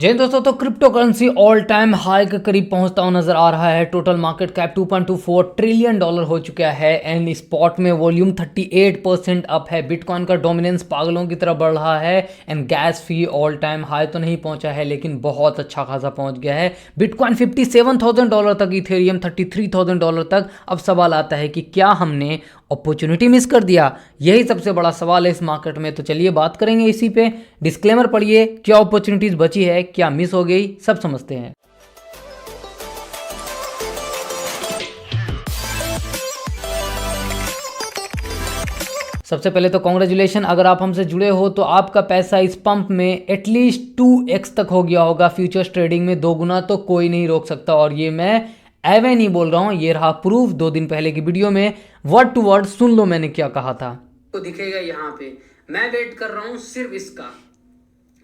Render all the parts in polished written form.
जय दोस्तों, तो crypto currency all time high के करीब पहुंचता हुआ नजर आ रहा है। टोटल मार्केट कैप $2.24 ट्रिलियन हो चुका है एंड स्पॉट में वॉल्यूम 38% अप है। बिटकॉइन का डोमिनेंस पागलों की तरह बढ़ रहा है and gas fee all time high तो नहीं पहुंचा है लेकिन बहुत अच्छा खासा पहुंच गया है। बिटकॉइन $57,000 तक, इथेरियम $33,000 तक। अब सवाल आता है कि क्या हमने अपॉर्चुनिटी मिस कर दिया? यही सबसे बड़ा सवाल है इस मार्केट में। तो चलिए बात करेंगे इसी पे। डिस्क्लेमर पढ़िए, क्या अपॉर्चुनिटीज बची है, क्या मिस हो गई, सब समझते हैं। सबसे पहले तो कॉन्ग्रेचुलेशन, अगर आप हमसे जुड़े हो तो आपका पैसा इस पंप में एटलीस्ट 2x तक हो गया होगा। फ्यूचर्स ट्रेडिंग में 2 गुना तो कोई नहीं रोक सकता, और ये मैं एवे नहीं बोल रहा हूँ, ये रहा प्रूफ 2 दिन पहले की वीडियो में। वर्ड टू वर्ड सुन लो मैंने क्या कहा था। तो दिखेगा यहाँ पे, मैं वेट कर रहा हूँ सिर्फ इसका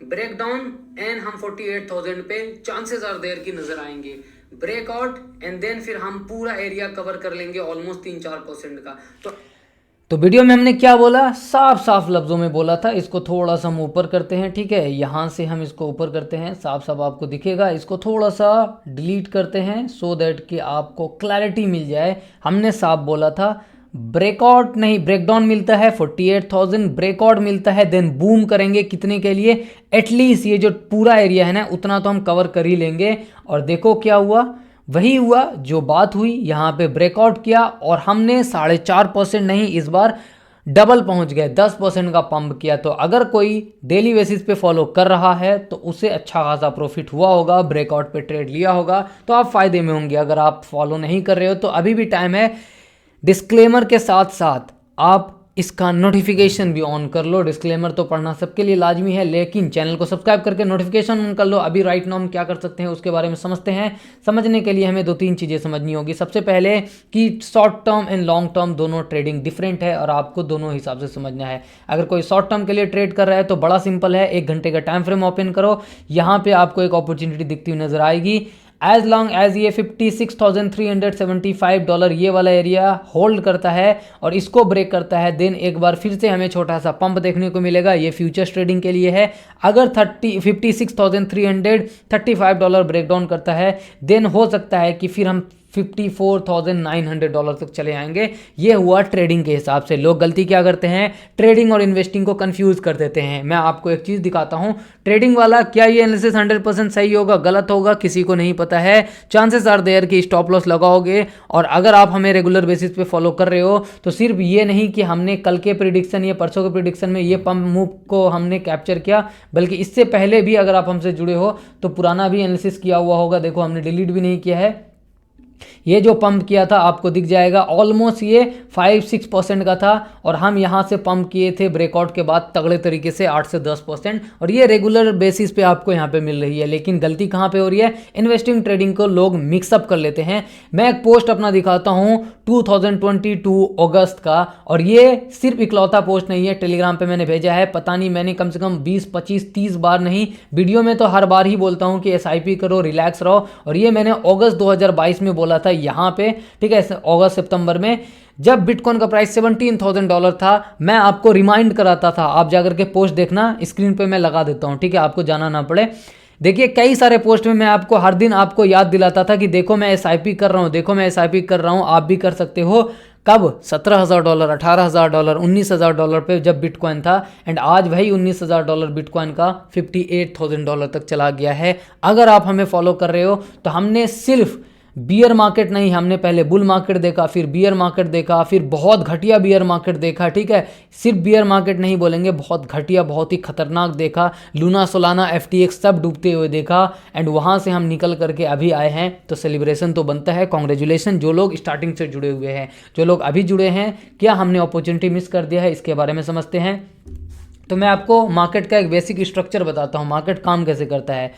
ब्रेकडाउन एंड हम 48,000 पे चांसेस आर देयर की नजर आएंगे। ब्रेकआउट एंड देन फिर हम पूरा एरिया कवर कर लेंगे ऑलमोस्ट 3-4% का। तो वीडियो में हमने क्या बोला, साफ साफ लफ्ज़ों में बोला था। इसको थोड़ा सा हम ऊपर करते हैं, ठीक है, यहाँ से हम इसको ऊपर करते हैं, साफ साफ आपको दिखेगा। इसको थोड़ा सा डिलीट करते हैं सो दैट कि आपको क्लैरिटी मिल जाए। हमने साफ बोला था ब्रेकआउट नहीं, ब्रेकडाउन मिलता है 48,000, ब्रेकआउट मिलता है देन बूम करेंगे कितने के लिए, एटलीस्ट ये जो पूरा एरिया है ना उतना तो हम कवर कर ही लेंगे। और देखो क्या हुआ, वही हुआ जो बात हुई। यहाँ पे ब्रेकआउट किया और हमने 4.5% नहीं, इस बार डबल पहुंच गए, 10% का पंप किया। तो अगर कोई डेली बेसिस पे फॉलो कर रहा है तो उसे अच्छा खासा प्रॉफिट हुआ होगा, ब्रेकआउट पे ट्रेड लिया होगा तो आप फायदे में होंगे। अगर आप फॉलो नहीं कर रहे हो तो अभी भी टाइम है। डिस्क्लेमर के साथ साथ आप इसका नोटिफिकेशन भी ऑन कर लो। डिस्क्लेमर तो पढ़ना सबके लिए लाजमी है, लेकिन चैनल को सब्सक्राइब करके नोटिफिकेशन ऑन कर लो। अभी राइट नाउ हम क्या कर सकते हैं उसके बारे में समझते हैं। समझने के लिए हमें 2-3 चीज़ें समझनी होगी। सबसे पहले कि short term and long term दोनों ट्रेडिंग डिफरेंट है और आपको दोनों हिसाब से समझना है। अगर कोई शॉर्ट टर्म के लिए ट्रेड कर रहा है तो बड़ा सिंपल है, 1 घंटे का टाइम फ्रेम ओपन करो, यहाँ पे आपको एक अपॉर्चुनिटी दिखती हुई नजर आएगी। एज लॉन्ग एज ये $56,375 ये वाला एरिया होल्ड करता है और इसको ब्रेक करता है, देन एक बार फिर से हमें छोटा सा पंप देखने को मिलेगा। ये फ्यूचर्स ट्रेडिंग के लिए है। अगर $56,335 ब्रेकडाउन करता है देन हो सकता है कि फिर हम $54,900 तक चले आएंगे। ये हुआ ट्रेडिंग के हिसाब से। लोग गलती क्या करते हैं, ट्रेडिंग और इन्वेस्टिंग को कंफ्यूज कर देते हैं। मैं आपको एक चीज़ दिखाता हूँ, ट्रेडिंग वाला क्या ये एनालिसिस 100% सही होगा, गलत होगा, किसी को नहीं पता है। चांसेस आर देयर कि स्टॉप लॉस लगाओगे। और अगर आप हमें रेगुलर बेसिस पे फॉलो कर रहे हो तो सिर्फ ये नहीं कि हमने कल के प्रिडिक्शन या परसों के प्रिडिक्शन में ये पंप मूव को हमने कैप्चर किया, बल्कि इससे पहले भी अगर आप हमसे जुड़े हो तो पुराना भी एनालिसिस किया हुआ होगा। देखो हमने डिलीट भी नहीं किया है। ये जो पंप किया था आपको दिख जाएगा, ऑलमोस्ट ये 5-6% का था और हम यहाँ से पंप किए थे ब्रेकआउट के बाद तगड़े तरीके से 8 से 10%, और ये रेगुलर बेसिस पे आपको यहाँ पे मिल रही है। लेकिन गलती कहाँ पे हो रही है, इन्वेस्टिंग ट्रेडिंग को लोग मिक्सअप कर लेते हैं। मैं एक पोस्ट अपना दिखाता हूँ 2022 अगस्त का, और ये सिर्फ इकलौता पोस्ट नहीं है, टेलीग्राम पे मैंने भेजा है। पता नहीं मैंने कम से कम 20-25-30 बार नहीं, वीडियो में तो हर बार ही बोलता हूँ कि SIP करो, रिलैक्स रहो। और ये मैंने अगस्त 2022 में बोला था यहाँ पे, ठीक है, अगस्त सितंबर में, जब बिटकॉइन का प्राइस $17,000 था। मैं आपको रिमाइंड कराता था, आप जाकर के पोस्ट देखना, स्क्रीन पे मैं लगा देता हूँ, ठीक है, आपको जाना ना पड़े। देखिए कई सारे पोस्ट में मैं आपको हर दिन आपको याद दिलाता था कि देखो मैं SIP कर रहा हूँ, देखो मैं SIP कर रहा हूँ, आप भी कर सकते हो। कब? $17,000, $18,000, $19,000 पे जब बिटकॉइन था, एंड आज वही $19,000 बिटकॉइन का $58,000 तक चला गया है। अगर आप हमें फॉलो कर रहे हो तो हमने सिर्फ बियर मार्केट नहीं, हमने पहले बुल मार्केट देखा, फिर बियर मार्केट देखा, फिर बहुत घटिया बियर मार्केट देखा, ठीक है, सिर्फ बियर मार्केट नहीं बोलेंगे, बहुत घटिया, बहुत ही खतरनाक देखा। लूना, सोलाना, FTX सब डूबते हुए देखा, एंड वहाँ से हम निकल करके अभी आए हैं। तो सेलिब्रेशन तो बनता है, कॉन्ग्रेचुलेसन जो लोग स्टार्टिंग से जुड़े हुए हैं। जो लोग अभी जुड़े हैं, क्या हमने अपॉर्चुनिटी मिस कर दिया है, इसके बारे में समझते हैं। तो मैं आपको मार्केट का एक बेसिक स्ट्रक्चर बताता हूँ, मार्केट काम कैसे करता है।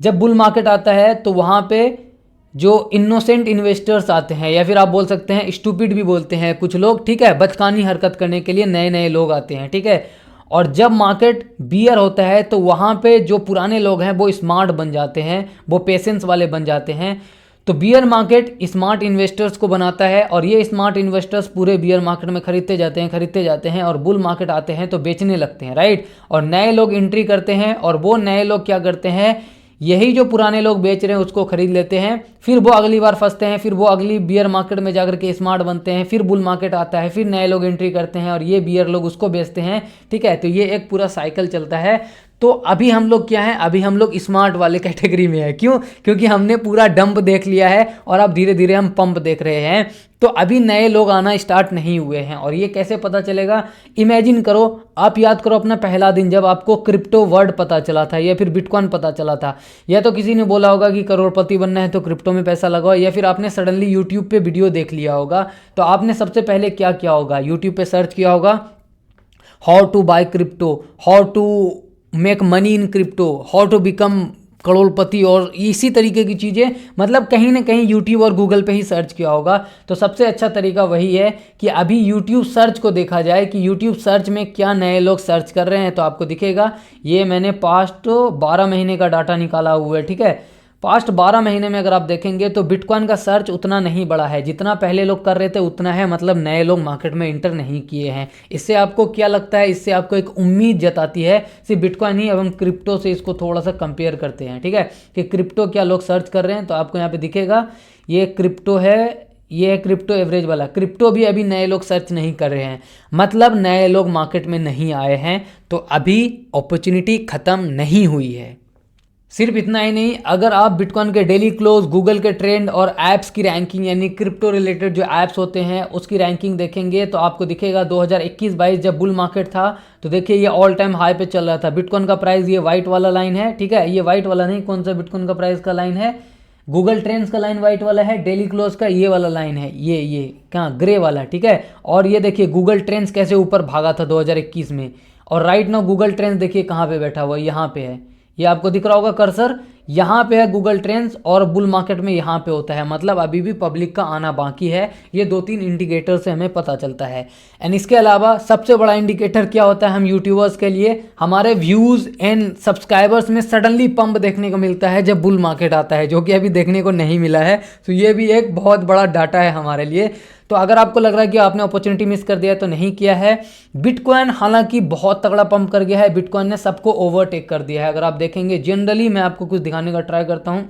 जब बुल मार्केट आता है तो वहाँ पे जो इनोसेंट इन्वेस्टर्स आते हैं, या फिर आप बोल सकते हैं स्टूपिड भी बोलते हैं कुछ लोग, ठीक है, बचकानी हरकत करने के लिए नए नए लोग आते हैं, ठीक है। और जब मार्केट बियर होता है तो वहाँ पे जो पुराने लोग हैं वो स्मार्ट बन जाते हैं, वो पेशेंस वाले बन जाते हैं। तो बियर मार्केट स्मार्ट इन्वेस्टर्स को बनाता है और ये स्मार्ट इन्वेस्टर्स पूरे बियर मार्केट में खरीदते जाते हैं और बुल मार्केट आते हैं तो बेचने लगते हैं, राइट। और नए लोग एंट्री करते हैं और वो नए लोग क्या करते हैं, यही जो पुराने लोग बेच रहे हैं उसको खरीद लेते हैं, फिर वो अगली बार फंसते हैं, फिर वो अगली बियर मार्केट में जाकर के स्मार्ट बनते हैं, फिर बुल मार्केट आता है, फिर नए लोग एंट्री करते हैं और ये बियर लोग उसको बेचते हैं। ठीक है, तो ये एक पूरा साइकिल चलता है। तो अभी हम लोग क्या है, अभी हम लोग स्मार्ट वाले कैटेगरी में है। क्यों? क्योंकि हमने पूरा डंप देख लिया है और अब धीरे धीरे हम पंप देख रहे हैं। तो अभी नए लोग आना स्टार्ट नहीं हुए हैं। और ये कैसे पता चलेगा? इमेजिन करो, आप याद करो अपना पहला दिन जब आपको क्रिप्टो वर्ड पता चला था या फिर बिटकॉइन पता चला था, या तो किसी ने बोला होगा कि करोड़पति बनना है तो क्रिप्टो में पैसा लगाओ, या फिर आपने सडनली यूट्यूब पे वीडियो देख लिया होगा। तो आपने सबसे पहले क्या किया होगा? यूट्यूब पे सर्च किया होगा how to buy crypto, how to make money in crypto, how to become करोड़पति, और इसी तरीके की चीज़ें, मतलब कहीं ना कहीं यूट्यूब और गूगल पे ही सर्च किया होगा। तो सबसे अच्छा तरीका वही है कि अभी यूट्यूब सर्च को देखा जाए कि यूट्यूब सर्च में क्या नए लोग सर्च कर रहे हैं। तो आपको दिखेगा, ये मैंने पास्ट 12 महीने का डाटा निकाला हुआ है। ठीक है, पास्ट 12 महीने में अगर आप देखेंगे तो बिटकॉइन का सर्च उतना नहीं बढ़ा है जितना पहले लोग कर रहे थे, उतना है। मतलब नए लोग मार्केट में इंटर नहीं किए हैं। इससे आपको क्या लगता है? इससे आपको एक उम्मीद जताती है, सिर्फ बिटकॉइन ही, अब हम क्रिप्टो से इसको थोड़ा सा कंपेयर करते हैं। ठीक है, कि क्रिप्टो क्या लोग सर्च कर रहे हैं। तो आपको यहाँ पे दिखेगा ये क्रिप्टो है, ये है क्रिप्टो एवरेज वाला। क्रिप्टो भी अभी नए लोग सर्च नहीं कर रहे हैं, मतलब नए लोग मार्केट में नहीं आए हैं। तो अभी अपॉर्चुनिटी ख़त्म नहीं हुई है। सिर्फ इतना ही नहीं, अगर आप बिटकॉइन के डेली क्लोज, गूगल के ट्रेंड और ऐप्स की रैंकिंग, यानी क्रिप्टो रिलेटेड जो ऐप्स होते हैं उसकी रैंकिंग देखेंगे तो आपको दिखेगा 2021-22 जब बुल मार्केट था तो देखिए ये ऑल टाइम हाई पे चल रहा था। बिटकॉइन का प्राइस ये वाइट वाला लाइन है। ठीक है, ये वाइट वाला नहीं, कौन सा बिटकॉइन का प्राइस का लाइन है? गूगल ट्रेंड्स का लाइन वाइट वाला है, डेली क्लोज का ये वाला लाइन है, ये कहाँ, ग्रे वाला। ठीक है, और ये देखिए गूगल ट्रेंड्स कैसे ऊपर भागा था 2021 में, और राइट नाउ गूगल ट्रेंड्स देखिए कहाँ पे बैठा हुआ है, यहाँ पे है। ये आपको दिख रहा होगा कर्सर, यहाँ पे है गूगल ट्रेंड्स, और बुल मार्केट में यहाँ पे होता है। मतलब अभी भी पब्लिक का आना बाकी है। ये 2-3 इंडिकेटर से हमें पता चलता है। एंड इसके अलावा सबसे बड़ा इंडिकेटर क्या होता है हम यूट्यूबर्स के लिए? हमारे व्यूज़ एंड सब्सक्राइबर्स में सडनली पंप देखने को मिलता है जब बुल मार्केट आता है, जो कि अभी देखने को नहीं मिला है। तो ये भी एक बहुत बड़ा डाटा है हमारे लिए। तो अगर आपको लग रहा है कि आपने अपॉर्चुनिटी मिस कर दिया है तो नहीं किया है। बिटकॉइन हालांकि बहुत तगड़ा पंप कर गया है, बिटकॉइन ने सबको ओवरटेक कर दिया है। अगर आप देखेंगे, जनरली मैं आपको कुछ दिखाने का ट्राई करता हूँ।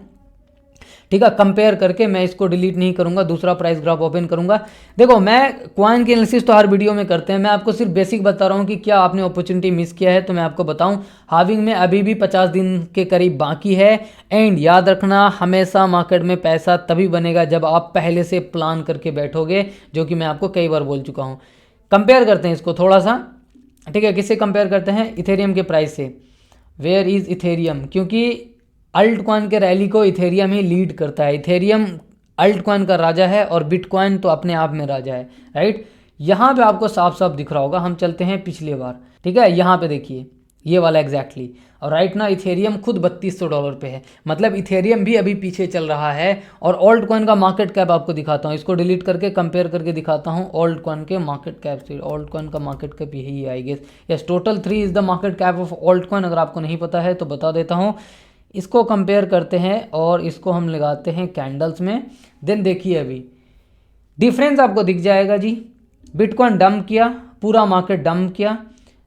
ठीक है, कंपेयर करके, मैं इसको डिलीट नहीं करूंगा, दूसरा प्राइस ग्राफ ओपन करूंगा। देखो, मैं कॉइन की एनालिसिस तो हर वीडियो में करते हैं, मैं आपको सिर्फ बेसिक बता रहा हूं कि क्या आपने अपॉर्चुनिटी मिस किया है। तो मैं आपको बताऊं, हाविंग में अभी भी 50 दिन के करीब बाकी है। एंड याद रखना, हमेशा मार्केट में पैसा तभी बनेगा जब आप पहले से प्लान करके बैठोगे, जो कि मैं आपको कई बार बोल चुका हूँ। कंपेयर करते हैं इसको थोड़ा सा। ठीक है, किससे कंपेयर करते हैं? इथेरियम के प्राइस से। Where is Ethereum? क्योंकि अल्ट कॉइन के रैली को इथेरियम ही लीड करता है। इथेरियम अल्ट कॉइन का राजा है और बिटकॉइन तो अपने आप में राजा है, राइट। यहाँ पे आपको साफ साफ दिख रहा होगा। हम चलते हैं पिछले बार। ठीक है, यहाँ पे देखिए ये वाला एग्जैक्टली। और राइट ना इथेरियम खुद $3200 पे है, मतलब इथेरियम भी अभी पीछे चल रहा है। और ओल्ड कॉइन का मार्केट कैप आपको दिखाता हूँ, इसको डिलीट करके कंपेयर करके दिखाता हूँ ओल्ड कॉइन के मार्केट कैप से। ओल्ड कॉइन का मार्केट कैप यही है I guess. Yes, total 3 is the market cap of alt coin. अगर आपको नहीं पता है तो बता देता हूँ। इसको कंपेयर करते हैं और इसको हम लगाते हैं कैंडल्स में। देन देखिए अभी डिफरेंस आपको दिख जाएगा जी। बिटकॉइन डंप किया, पूरा मार्केट डंप किया,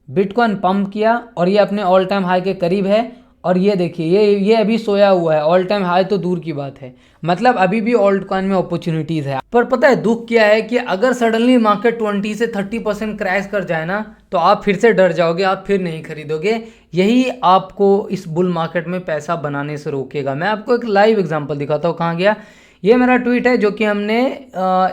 बिटकॉइन पंप किया और ये अपने ऑल टाइम हाई के करीब है। और ये देखिए ये अभी सोया हुआ है, ऑल टाइम हाई तो दूर की बात है। मतलब अभी भी ऑल्ट कॉइन में अपॉर्चुनिटीज़ है। पर पता है दुख क्या है कि अगर सडनली मार्केट 20 से 30% क्रैश कर जाए ना, तो आप फिर से डर जाओगे, आप फिर नहीं खरीदोगे। यही आपको इस बुल मार्केट में पैसा बनाने से रोकेगा। मैं आपको एक लाइव एग्जांपल दिखाता हूँ। कहाँ गया? ये मेरा ट्वीट है जो कि हमने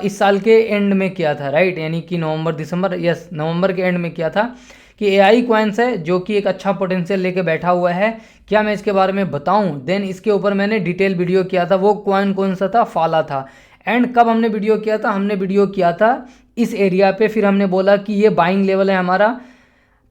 इस साल के एंड में किया था, राइट, यानी कि नवंबर के एंड में किया था कि AI कॉइन्स है जो कि एक अच्छा पोटेंशियल लेके बैठा हुआ है। क्या मैं इसके बारे में बताऊं? देन इसके ऊपर मैंने डिटेल वीडियो किया था। वो कॉइन कौन सा था? फाला था। एंड कब हमने वीडियो किया था? हमने वीडियो किया था इस एरिया पे। फिर हमने बोला कि ये बाइंग लेवल है हमारा।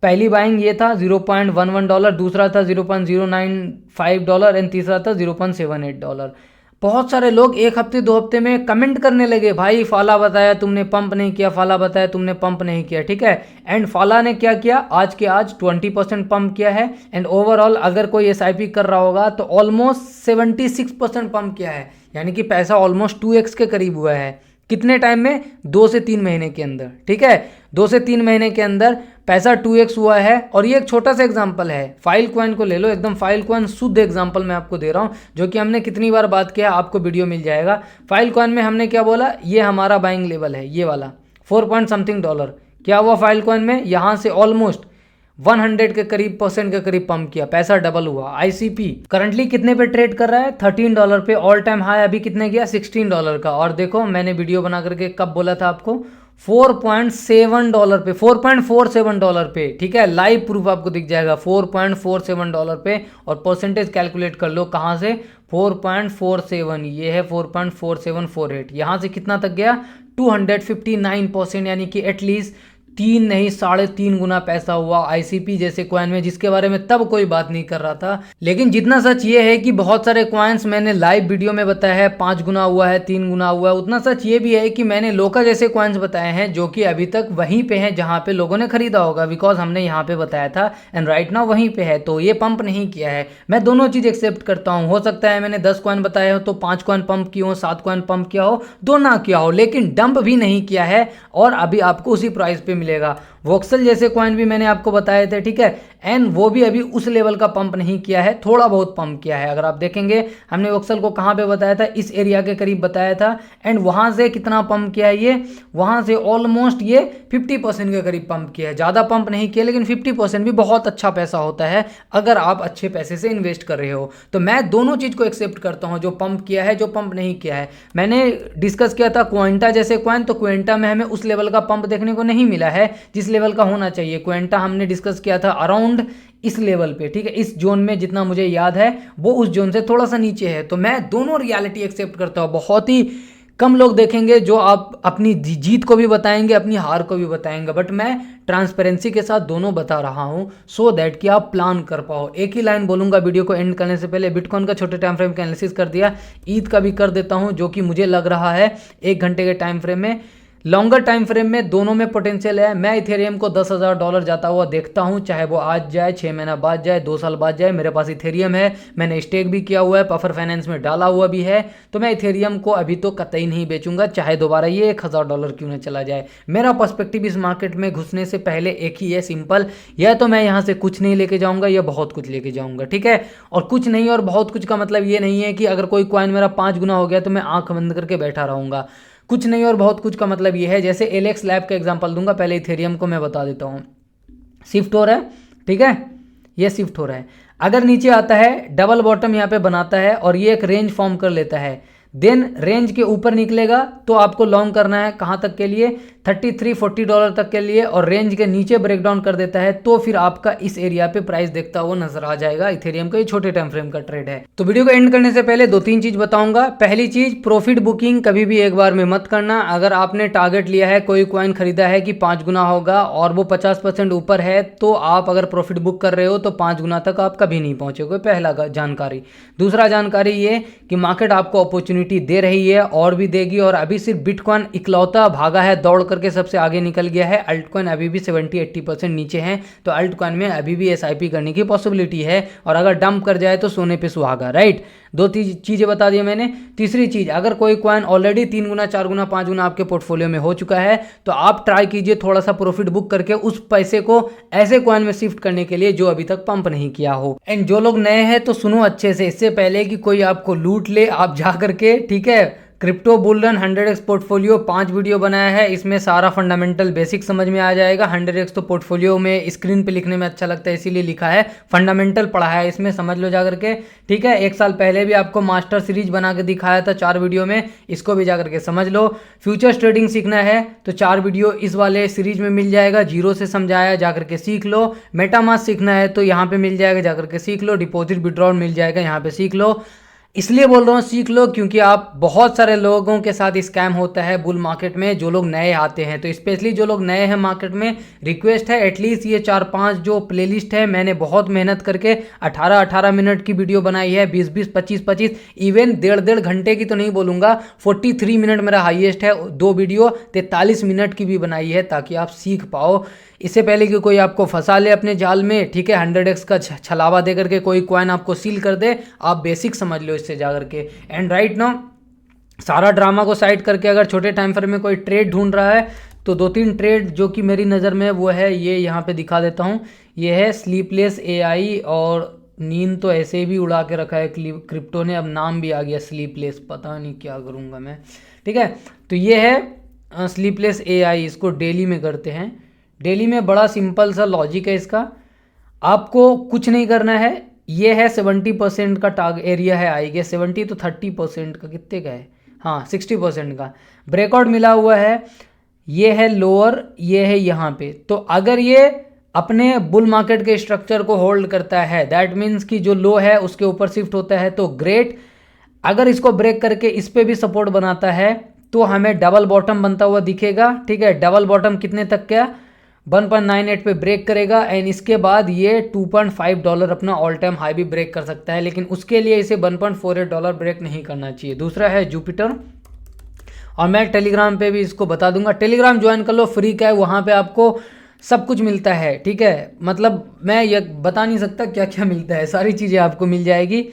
पहली बाइंग ये था $0.11, दूसरा था $0.095 एंड तीसरा था $0.78। बहुत सारे लोग एक हफ्ते 2 हफ्ते में कमेंट करने लगे, भाई फाला बताया तुमने पंप नहीं किया, फाला बताया तुमने पंप नहीं किया। ठीक है, एंड फाला ने क्या किया? आज के आज 20% पंप किया है। एंड ओवरऑल अगर कोई SIP कर रहा होगा तो ऑलमोस्ट 76% पंप किया है, यानी कि पैसा ऑलमोस्ट 2x के करीब हुआ है। कितने टाइम में? 2 से 3 महीने के अंदर। ठीक है, 2 से 3 महीने के अंदर पैसा 2x हुआ है। और ये एक छोटा सा एग्जांपल है, फाइल कॉइन को ले लो, एकदम फाइल कॉइन शुद्ध एग्जांपल मैं आपको दे रहा हूँ, जो कि हमने कितनी बार बात किया, आपको वीडियो मिल जाएगा। फाइल कॉइन में हमने क्या बोला, ये हमारा बाइंग लेवल है, ये वाला 4 पॉइंट समथिंग डॉलर। क्या हुआ फाइल कॉइन में, यहाँ से ऑलमोस्ट 100 के करीब % के करीब पंप किया, पैसा डबल हुआ। आईसीपी करंटली कितने पे ट्रेड कर रहा है, $13 पे। ऑल टाइम हाई अभी कितने गया, $16 का। और देखो मैंने वीडियो बना करके कब बोला था आपको, $4.7 पे, $4.47 पे, ठीक है, लाइव प्रूफ आपको दिख जाएगा, $4.47 पे। और परसेंटेज कैलकुलेट कर लो कहाँ से, 4.47, ये है 4.4748, यहाँ से कितना तक गया, 259%, यानी कि एटलीस्ट 3 नहीं 3.5 गुना पैसा हुआ आईसीपी जैसे कॉइन में, जिसके बारे में तब कोई बात नहीं कर रहा था। लेकिन जितना सच ये है कि बहुत सारे कॉइन्स मैंने लाइव वीडियो में बताया है 5 गुना हुआ है, 3 गुना हुआ है, उतना सच ये भी है कि मैंने लोका जैसे कॉइन्स बताए हैं जो कि अभी तक वहीं पे हैं जहां पे लोगों ने खरीदा होगा, बिकॉज हमने यहाँ पे बताया था एंड राइट नाउ वहीं पे है। तो ये पंप नहीं किया है। मैं दोनों चीज एक्सेप्ट करता हूँ, हो सकता है मैंने 10 कॉइन बताए हो तो 5 कॉइन पंप किए हो, 7 कॉइन पंप किया हो, 2 ना किया हो, लेकिन डंप भी नहीं किया है और अभी आपको उसी प्राइस पे मिलेगा। वोक्सल जैसे कॉइन भी मैंने आपको बताए थे, ठीक है, एंड वो भी अभी उस लेवल का पंप नहीं किया है, थोड़ा बहुत पंप किया है। अगर आप देखेंगे हमने वोक्सल को कहाँ पे बताया था, इस एरिया के करीब बताया था, एंड वहाँ से कितना पंप किया है, ये वहाँ से ऑलमोस्ट ये 50% के करीब पंप किया है। ज़्यादा पंप नहीं किया, लेकिन 50% भी बहुत अच्छा पैसा होता है अगर आप अच्छे पैसे से इन्वेस्ट कर रहे हो। तो मैं दोनों चीज़ को एक्सेप्ट करता हूँ, जो पंप किया है, जो पंप नहीं किया है। मैंने डिस्कस किया था क्वेंटा जैसे कॉइन, तो क्वेंटा में हमें उस लेवल का पंप देखने को नहीं मिला है जिस लेवल का होना चाहिए। क्वेंटा हमने डिस्कस किया था अराउंड इस लेवल पे, ठीक है, इस जोन में, जितना मुझे याद है वो उस जोन से थोड़ा सा नीचे है। तो मैं दोनों रियलिटी एक्सेप्ट करता हूँ। बहुत ही कम लोग देखेंगे जो आप अपनी जीत को भी बताएंगे, अपनी हार को भी बताएंगे, बट मैं ट्रांसपेरेंसी के साथ दोनों बता रहा हूँ सो दैट कि आप प्लान कर पाओ। एक ही लाइन बोलूंगा वीडियो को एंड करने से पहले, बिटकॉइन का छोटे टाइम फ्रेम का एनालिसिस कर दिया, ईद का भी कर देता हूँ, जो कि मुझे लग रहा है 1 घंटे के टाइम फ्रेम में, लॉन्गर टाइम फ्रेम में दोनों में पोटेंशियल है। मैं इथेरियम को $10,000 जाता हुआ देखता हूं, चाहे वो आज जाए, 6 महीना बाद जाए, 2 साल बाद जाए। मेरे पास इथेरियम है, मैंने स्टेक भी किया हुआ है, पफर फाइनेंस में डाला हुआ भी है, तो मैं इथेरियम को अभी तो कतई नहीं बेचूंगा, चाहे दोबारा ये $1,000 क्यों ना चला जाए। मेरा पर्सपेक्टिव इस मार्केट में घुसने से पहले एक ही है, सिंपल, या तो मैं यहाँ से कुछ नहीं लेके जाऊंगा या बहुत कुछ लेके जाऊंगा, ठीक है। और कुछ नहीं और बहुत कुछ का मतलब ये नहीं है कि अगर कोई कॉइन मेरा 5 गुना हो गया तो मैं आंख बंद करके बैठा रहूंगा। कुछ नहीं और बहुत कुछ का मतलब ये है, जैसे एलेक्स लैब का एग्जांपल दूंगा, पहले इथेरियम को मैं बता देता हूँ। शिफ्ट हो रहा है, ठीक है, ये शिफ्ट हो रहा है, अगर नीचे आता है डबल बॉटम यहाँ पे बनाता है और ये एक रेंज फॉर्म कर लेता है, देन रेंज के ऊपर निकलेगा तो आपको लॉन्ग करना है कहाँ तक के लिए, $33-40 तक के लिए, और रेंज के नीचे ब्रेकडाउन कर देता है तो फिर आपका इस एरिया पे प्राइस देखता हुआ नजर आ जाएगा। इथेरियम का ये छोटे टाइम फ्रेम का ट्रेड है। तो वीडियो को एंड करने से पहले 2-3 चीज बताऊंगा। पहली चीज, प्रॉफिट बुकिंग कभी भी एक बार में मत करना। अगर आपने टारगेट लिया है, कोई कॉइन खरीदा है कि 5 गुना होगा और वो 50% ऊपर है, तो आप अगर प्रॉफिट बुक कर रहे हो तो 5 गुना तक आप कभी नहीं पहुंचोगे, पहला जानकारी। दूसरा जानकारी ये कि मार्केट आपको अपॉर्चुनिटी दे रही है और भी देगी, और अभी सिर्फ बिटकॉइन इकलौता भागा है दौड़ करके सबसे आगे निकल गया है। अल्ट कॉइन अभी भी 70-80% नीचे हैं, तो अल्ट कॉइन में अभी भी एसआईपी करने की पॉसिबिलिटी है, और अगर डंप कर जाए तो सोने पे सुहागा, राइट। 2 चीजें बता दी मैंने। तीसरी चीज, अगर कोई कॉइन ऑलरेडी 3 गुना 4 गुना 5 गुना आपके पोर्टफोलियो में हो चुका है तो आप ट्राई कीजिए थोड़ा सा प्रॉफिट बुक करके उस पैसे को ऐसे कॉइन में शिफ्ट करने के लिए जो अभी तक पंप नहीं किया हो। एंड जो लोग नए हैं तो सुनो अच्छे से, इससे पहले कि कोई आपको लूट ले, आप जा करके, ठीक है, crypto bull run 100x portfolio 5 video बनाया है, इसमें सारा फंडामेंटल बेसिक समझ में आ जाएगा। 100x तो पोर्टफोलियो में स्क्रीन पे लिखने में अच्छा लगता है इसीलिए लिखा है, फंडामेंटल पढ़ा है इसमें, समझ लो जाकर के, ठीक है। 1 साल पहले भी आपको मास्टर सीरीज बना के दिखाया था 4 वीडियो में, इसको भी जाकर के समझ लो। फ्यूचर्स ट्रेडिंग सीखना है तो 4 वीडियो इस वाले सीरीज में मिल जाएगा, जीरो से समझाया, जाकर के सीख लो। मेटामास्क सीखना है तो यहाँ पे मिल जाएगा, जाकर के सीख लो। डिपॉजिट विड्रॉल मिल जाएगा, यहाँ पे सीख लो। इसलिए बोल रहा हूँ सीख लो क्योंकि आप बहुत सारे लोगों के साथ स्कैम होता है बुल मार्केट में, जो लोग नए आते हैं। तो स्पेशली जो लोग नए हैं मार्केट में, रिक्वेस्ट है एटलीस्ट ये 4-5 जो प्लेलिस्ट है, मैंने बहुत मेहनत करके 18-18 मिनट की वीडियो बनाई है, 20-20 25-25 इवन 1.5 घंटे की तो नहीं बोलूँगा, 43 मिनट मेरा हाईएस्ट है। 2 वीडियो 43 मिनट की भी बनाई है ताकि आप सीख पाओ, इससे पहले कि कोई आपको फंसा ले अपने जाल में, ठीक है। 100x का छलावा दे करके कोई कॉइन आपको सील कर दे, आप बेसिक समझ लो इससे जाकर के। एंड राइट नाउ सारा ड्रामा को साइड करके अगर छोटे टाइम फ्रेम में कोई ट्रेड ढूंढ रहा है तो 2-3 ट्रेड जो कि मेरी नज़र में वो है, ये यहाँ पे दिखा देता हूँ। ये है स्लीपलेस एआई, और नींद तो ऐसे भी उड़ा के रखा है क्रिप्टो ने, अब नाम भी आ गया स्लीपलेस, पता नहीं क्या करूँगा मैं। ठीक है, तो ये है स्लीपलेस एआई, इसको डेली में करते हैं। डेली में बड़ा सिंपल सा लॉजिक है इसका, आपको कुछ नहीं करना है। ये है 70% का टारगेट एरिया है, आई गेस 70 तो 30% का कितने का है, हाँ 60% का ब्रेकआउट मिला हुआ है। ये है लोअर, ये है यहाँ पे। तो अगर ये अपने बुल मार्केट के स्ट्रक्चर को होल्ड करता है, दैट मीन्स कि जो लो है उसके ऊपर शिफ्ट होता है, तो ग्रेट। अगर इसको ब्रेक करके इस पे भी सपोर्ट बनाता है तो हमें डबल बॉटम बनता हुआ दिखेगा। ठीक है, डबल बॉटम कितने तक का, 1.98 पे ब्रेक करेगा, एंड इसके बाद ये $2.5 अपना ऑल टाइम हाई भी ब्रेक कर सकता है, लेकिन उसके लिए इसे $1.48 ब्रेक नहीं करना चाहिए। दूसरा है जुपिटर, और मैं टेलीग्राम पे भी इसको बता दूंगा, टेलीग्राम ज्वाइन कर लो, फ्री का है, वहाँ पे आपको सब कुछ मिलता है। ठीक है, मतलब मैं ये बता नहीं सकता क्या क्या मिलता है, सारी चीज़ें आपको मिल जाएगी।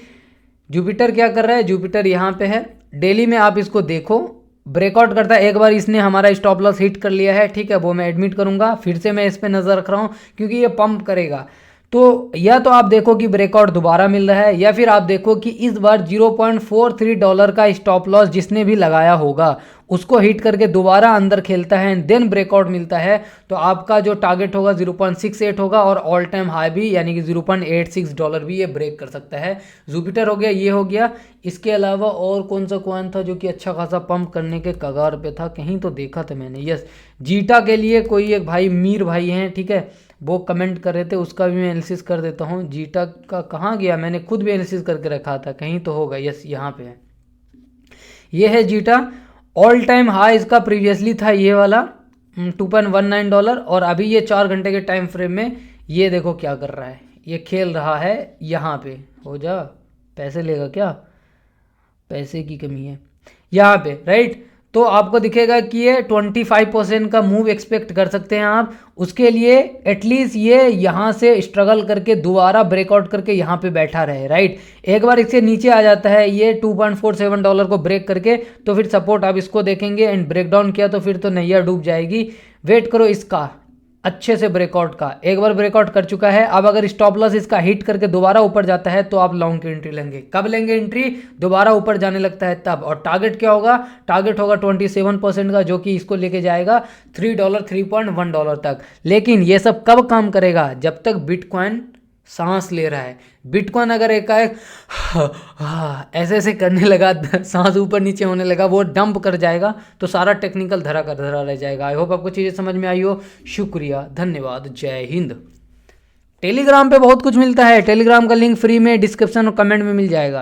जुपिटर क्या कर रहा है, जुपिटर यहाँ पे है, डेली में आप इसको देखो, ब्रेकआउट करता है। एक बार इसने हमारा स्टॉप लॉस हिट कर लिया है, ठीक है, वो मैं एडमिट करूँगा, फिर से मैं इस पर नज़र रख रहा हूँ क्योंकि ये पंप करेगा। तो या तो आप देखो कि ब्रेकआउट दोबारा मिल रहा है, या फिर आप देखो कि इस बार $0.43 का स्टॉप लॉस जिसने भी लगाया होगा उसको हिट करके दोबारा अंदर खेलता है, देन ब्रेकआउट मिलता है, तो आपका जो टारगेट होगा 0.68 होगा, और ऑल टाइम हाई भी यानी कि $0.86 भी ये ब्रेक कर सकता है। जुपिटर हो गया, ये हो गया। इसके अलावा और कौन सा कॉइन था जो कि अच्छा खासा पंप करने के कगार पे था, कहीं तो देखा था मैंने, यस, जीटा के लिए कोई एक भाई मीर भाई हैं, ठीक है, वो कमेंट कर रहे थे, उसका भी मैं एनालिसिस कर देता हूँ। जीटा का कहाँ गया, मैंने खुद भी एनालिसिस करके रखा था, कहीं तो होगा, यस यहाँ पे है, ये है जीटा। ऑल टाइम हाई इसका प्रीवियसली था ये वाला $2.19, और अभी ये 4 घंटे के टाइम फ्रेम में ये देखो क्या कर रहा है, ये खेल रहा है यहाँ पे। हो जा, पैसे लेगा क्या, पैसे की कमी है यहाँ पे, राइट। तो आपको दिखेगा कि ये 25% का मूव एक्सपेक्ट कर सकते हैं आप। उसके लिए एटलीस्ट ये यहाँ से स्ट्रगल करके दोबारा ब्रेकआउट करके यहाँ पे बैठा रहे, राइट। एक बार इससे नीचे आ जाता है ये $2.47 को ब्रेक करके, तो फिर सपोर्ट आप इसको देखेंगे, एंड ब्रेकडाउन किया तो फिर तो नैया डूब जाएगी। वेट करो इसका अच्छे से ब्रेकआउट का, एक बार ब्रेकआउट कर चुका है, अब अगर स्टॉप लॉस इसका हिट करके दोबारा ऊपर जाता है तो आप लॉन्ग की एंट्री लेंगे। कब लेंगे एंट्री, दोबारा ऊपर जाने लगता है तब। और टारगेट क्या होगा, टारगेट होगा 27% का, जो कि इसको लेके जाएगा $3 $3.1 तक। लेकिन ये सब कब काम करेगा, जब तक बिटकॉइन सांस ले रहा है। बिटकॉइन अगर एकाएक ऐसे ऐसे करने लगा, सांस ऊपर नीचे होने लगा, वो डंप कर जाएगा, तो सारा टेक्निकल धरा का धरा रह जाएगा। आई होप आपको चीज़ें समझ में आई हो। शुक्रिया, धन्यवाद, जय हिंद। टेलीग्राम पे बहुत कुछ मिलता है, टेलीग्राम का लिंक फ्री में डिस्क्रिप्शन और कमेंट में मिल जाएगा।